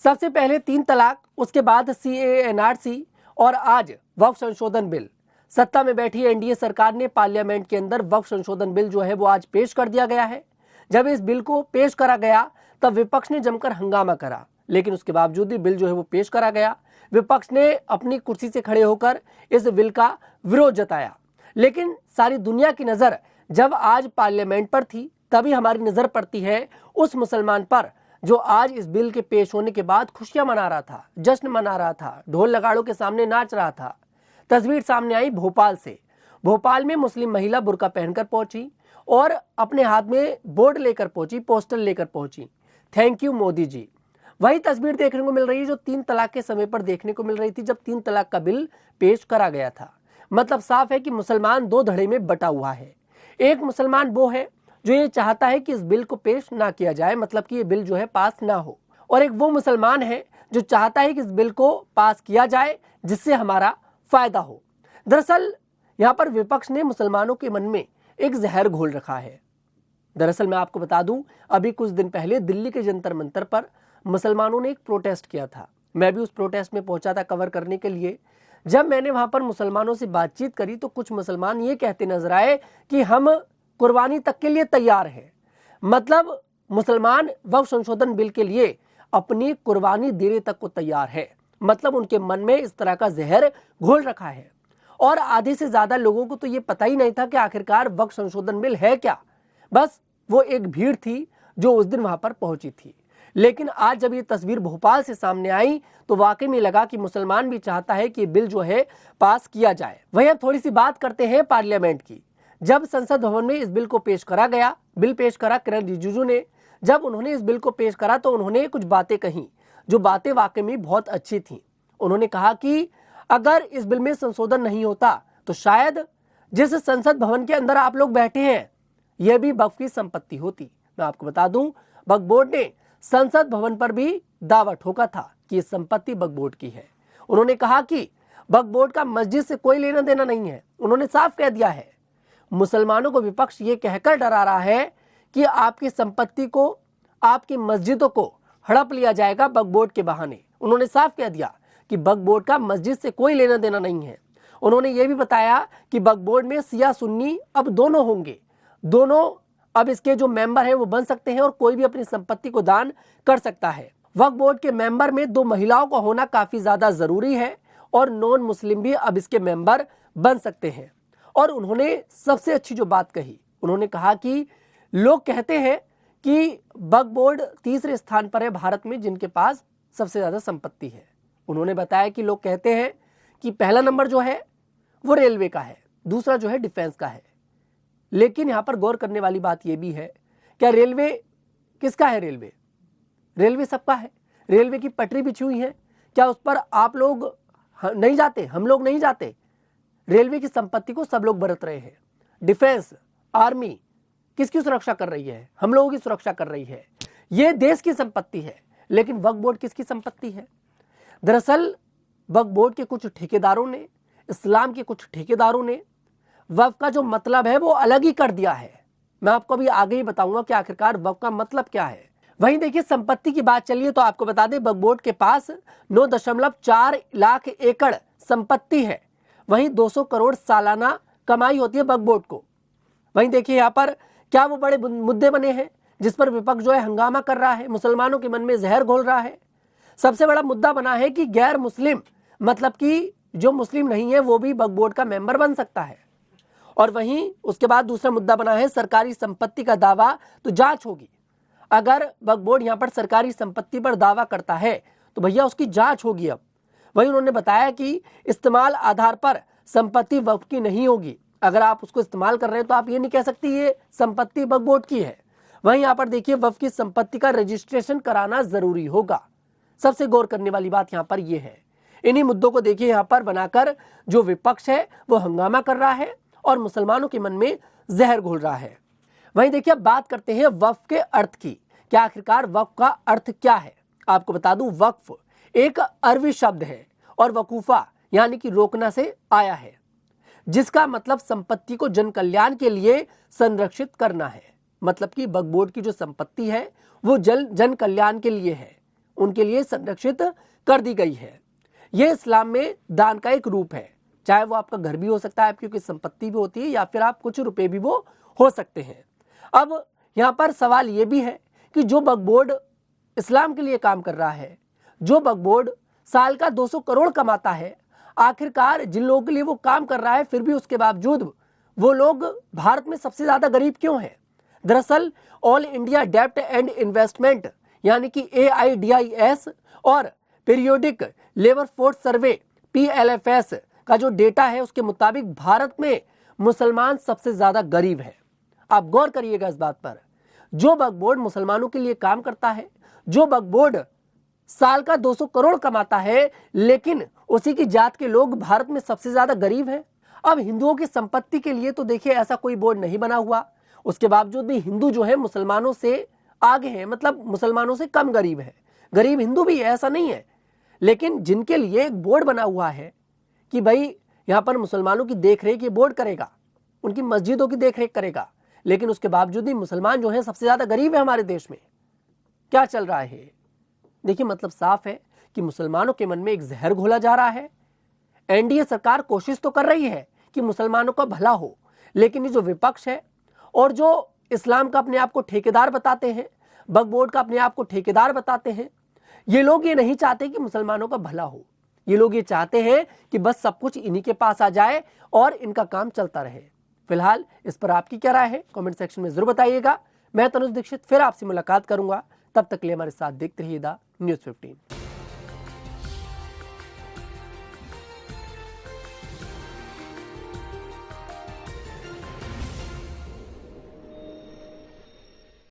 सबसे पहले 3 तलाक, उसके बाद सीएए एनआरसी और आज वक्फ संशोधन बिल। सत्ता में बैठी एनडीए सरकार ने पार्लियामेंट के अंदर वक्फ संशोधन बिल जो है वो आज पेश कर दिया गया है। जब इस बिल को पेश करा गया तब विपक्ष ने जमकर हंगामा करा, लेकिन उसके बावजूद भी बिल जो है वो पेश करा गया। विपक्ष ने अपनी कुर्सी से खड़े होकर इस बिल का विरोध जताया, लेकिन सारी दुनिया की नजर जब आज पार्लियामेंट पर थी तभी हमारी नजर पड़ती है उस मुसलमान पर जो आज इस बिल के पेश होने के बाद खुशियां मना रहा था, जश्न मना रहा था, ढोल नगाड़ों के सामने नाच रहा था। तस्वीर सामने आई भोपाल से। भोपाल में मुस्लिम महिला बुर्का पहनकर पहुंची और अपने हाथ में बोर्ड लेकर पहुंची, पोस्टर लेकर पहुंची, थैंक यू मोदी जी। वही तस्वीर देखने को मिल रही है जो 3 तलाक के समय पर देखने को मिल रही थी जब 3 तलाक का बिल पेश करा गया था। मतलब साफ है कि मुसलमान 2 धड़े में बटा हुआ है। एक मुसलमान वो है जो ये चाहता है कि इस बिल को पेश ना किया जाए, मतलब कि ये बिल जो है पास ना हो, और एक वो मुसलमान है जो चाहता है कि इस बिल को पास किया जाए जिससे हमारा फायदा हो। दरअसल यहाँ पर विपक्ष ने मुसलमानों के मन में एक जहर घोल रखा है। दरअसल मैं आपको बता दूं, अभी कुछ दिन पहले दिल्ली के जंतर मंतर पर मुसलमानों ने एक प्रोटेस्ट किया था। मैं भी उस प्रोटेस्ट में पहुंचा था कवर करने के लिए। जब मैंने वहां पर मुसलमानों से बातचीत करी तो कुछ मुसलमान ये कहते नजर आए कि हम कुर्बानी तक के लिए तैयार हैं। मतलब मुसलमान वक्फ संशोधन बिल के लिए अपनी कुर्बानी देने तक को तैयार है। मतलब उनके मन में इस तरह का जहर घोल रखा है। और आधे से ज्यादा लोगों को तो ये पता ही नहीं था कि आखिरकार वक्फ संशोधन बिल है क्या। बस वो एक भीड़ थी जो उस दिन वहां पर पहुंची थी। लेकिन आज जब ये तस्वीर भोपाल से सामने आई तो वाकई में लगा कि मुसलमान भी चाहता है कि बिल जो है पास किया जाए। वहीं अब थोड़ी सी बात करते हैं पार्लियामेंट की। जब संसद भवन में इस बिल को पेश करा गया, बिल पेश करा किरण रिजिजू ने, जब उन्होंने इस बिल को पेश करा तो उन्होंने कुछ बातें कही जो बातें वाकई में बहुत अच्छी थी। उन्होंने कहा कि अगर इस बिल में संशोधन नहीं होता तो शायद जिस संसद भवन के अंदर आप लोग बैठे हैं यह भी वक्फ की संपत्ति होती। मैं आपको बता दूं, वक्फ बोर्ड ने संसद भवन पर भी दावा ठोका था कि ये संपत्ति वक्फ बोर्ड की है। उन्होंने कहा कि वक्फ बोर्ड का मस्जिद से कोई लेना देना नहीं है। उन्होंने साफ कह दिया है। मुसलमानों को विपक्ष ये कहकर डरा रहा है कि आपकी संपत्ति को, आपकी मस्जिदों को हड़प लिया जाएगा वक्फ बोर्ड के बहाने। उन्होंने साफ कह दिया कि वक्फ बोर्ड का मस्जिद से कोई लेना देना नहीं है। उन्होंने ये भी बताया कि वक्फ बोर्ड में सिया सुन्नी अब दोनों होंगे, दोनों अब इसके जो मेंबर हैं वो बन सकते हैं और कोई भी अपनी संपत्ति को दान कर सकता है। वक्फ बोर्ड के मेंबर में 2 महिलाओं का होना काफी ज्यादा जरूरी है और नॉन मुस्लिम भी अब इसके मेंबर बन सकते हैं। और उन्होंने सबसे अच्छी जो बात कही, उन्होंने कहा कि लोग कहते हैं कि वक्फ बोर्ड तीसरे स्थान पर है भारत में जिनके पास सबसे ज्यादा संपत्ति है। उन्होंने बताया कि लोग कहते हैं कि पहला नंबर जो है वो रेलवे का है, दूसरा जो है डिफेंस का है। लेकिन यहां पर गौर करने वाली बात यह भी है, क्या रेलवे किसका है? रेलवे सबका है। रेलवे की पटरी बिछी हुई है, क्या उस पर आप लोग नहीं जाते? हम लोग नहीं जाते। रेलवे की संपत्ति को सब लोग बरत रहे हैं। डिफेंस, आर्मी किसकी सुरक्षा कर रही है? हम लोगों की सुरक्षा कर रही है। यह देश की संपत्ति है। लेकिन वक्फ बोर्ड किसकी संपत्ति है? दरअसल वक्फ बोर्ड के कुछ ठेकेदारों ने, इस्लाम के कुछ ठेकेदारों ने वक्फ का जो मतलब है वो अलग ही कर दिया है। मैं आपको अभी आगे ही बताऊंगा कि आखिरकार वक्फ का मतलब क्या है। वहीं देखिए, संपत्ति की बात चलिए तो आपको बता दें वक्फ बोर्ड के पास 9.4 लाख एकड़ संपत्ति है। वहीं 200 करोड़ सालाना कमाई होती है वक्फ बोर्ड को। वहीं देखिए यहाँ पर क्या वो बड़े मुद्दे बने हैं जिस पर विपक्ष जो है हंगामा कर रहा है, मुसलमानों के मन में जहर घोल रहा है। सबसे बड़ा मुद्दा बना है कि गैर मुस्लिम, मतलब कि जो मुस्लिम नहीं है वो भी वक्फ बोर्ड का मेंबर बन सकता है। और वहीं उसके बाद दूसरा मुद्दा बना है सरकारी संपत्ति का दावा तो जांच होगी। अगर वक्फ बोर्ड यहाँ पर सरकारी संपत्ति पर दावा करता है तो भैया उसकी जांच होगी। अब वहीं उन्होंने बताया कि इस्तेमाल आधार पर संपत्ति वक्फ की नहीं होगी। अगर आप उसको इस्तेमाल कर रहे हैं तो आप ये नहीं कह सकते ये संपत्ति वक्फ बोर्ड की है। वहीं यहाँ पर देखिए, वक्फ की संपत्ति का रजिस्ट्रेशन कराना जरूरी होगा। सबसे गौर करने वाली बात यहाँ पर यह है। इन्हीं मुद्दों को देखिए यहाँ पर बनाकर जो विपक्ष है वो हंगामा कर रहा है और मुसलमानों के मन में जहर घोल रहा है। वहीं देखिए, अब बात करते हैं वक्फ के अर्थ की। क्या आखिरकार वक्फ का अर्थ क्या है? आपको बता दूं, वक्फ एक अरबी शब्द है और वकूफा यानी कि रोकना से आया है, जिसका मतलब संपत्ति को जन कल्याण के लिए संरक्षित करना है। मतलब कि वक्फ बोर्ड की जो संपत्ति है वो जन कल्याण के लिए है। उनके लिए संरक्षित कर दी गई है। यह इस्लाम में दान का एक रूप है, चाहे वो आपका घर भी हो सकता है, आपकी कोई संपत्ति भी होती है, या फिर आप कुछ रुपए भी वो हो सकते हैं। अब यहाँ पर सवाल ये भी है कि जो वक्फ बोर्ड इस्लाम के लिए काम कर रहा है, जो वक्फ बोर्ड साल का 200 करोड़ कमाता है, आखिरकार जिन लोगों के लिए वो काम कर रहा है, फिर भी उसके बावजूद वो लोग भारत में सबसे ज्यादा गरीब क्यों हैं? दरअसल ऑल इंडिया डेब्ट एंड इन्वेस्टमेंट यानी कि AIDIS और periodic labour force survey PLFS का जो डेटा है, उसके मुताबिक भारत में मुसलमान सबसे ज्यादा गरीब है। आप गौर करिएगा इस बात पर। जो वक्फ बोर्ड मुसलमानों के लिए काम करता है, जो वक्फ बोर्ड साल का 200 करोड़ कमाता है, लेकिन उसी की जात के लोग भारत में सबसे ज्यादा गरीब हैं। अब हिंदुओं की संपत्ति के लिए तो देखिए ऐसा कोई बोर्ड नहीं बना हुआ, उसके बावजूद भी हिंदू जो है मुसलमानों से आगे हैं, मतलब मुसलमानों से कम गरीब है। गरीब हिंदू भी है, ऐसा नहीं है, लेकिन जिनके लिए एक बोर्ड बना हुआ है कि भाई यहाँ पर मुसलमानों की देखरेख ये बोर्ड करेगा, उनकी मस्जिदों की देखरेख करेगा, लेकिन उसके बावजूद भी मुसलमान जो है सबसे ज्यादा गरीब है हमारे देश में। क्या चल रहा है? देखिए, मतलब साफ है कि मुसलमानों के मन में एक जहर घोला जा रहा है। NDA सरकार कोशिश तो कर रही है कि मुसलमानों का भला हो, लेकिन ये जो विपक्ष है और जो इस्लाम का अपने आप को ठेकेदार बताते हैं, वक्फ बोर्ड का अपने आप को ठेकेदार बताते हैं, ये लोग ये नहीं चाहते कि मुसलमानों का भला हो। ये लोग ये चाहते हैं कि बस सब कुछ इन्हीं के पास आ जाए और इनका काम चलता रहे। फिलहाल इस पर आपकी क्या राय है, कमेंट सेक्शन में जरूर बताइएगा। मैं तनुज दीक्षित फिर आपसे मुलाकात करूंगा, तब तक के लिए हमारे साथ देखते रहिए द न्यूज़ 15।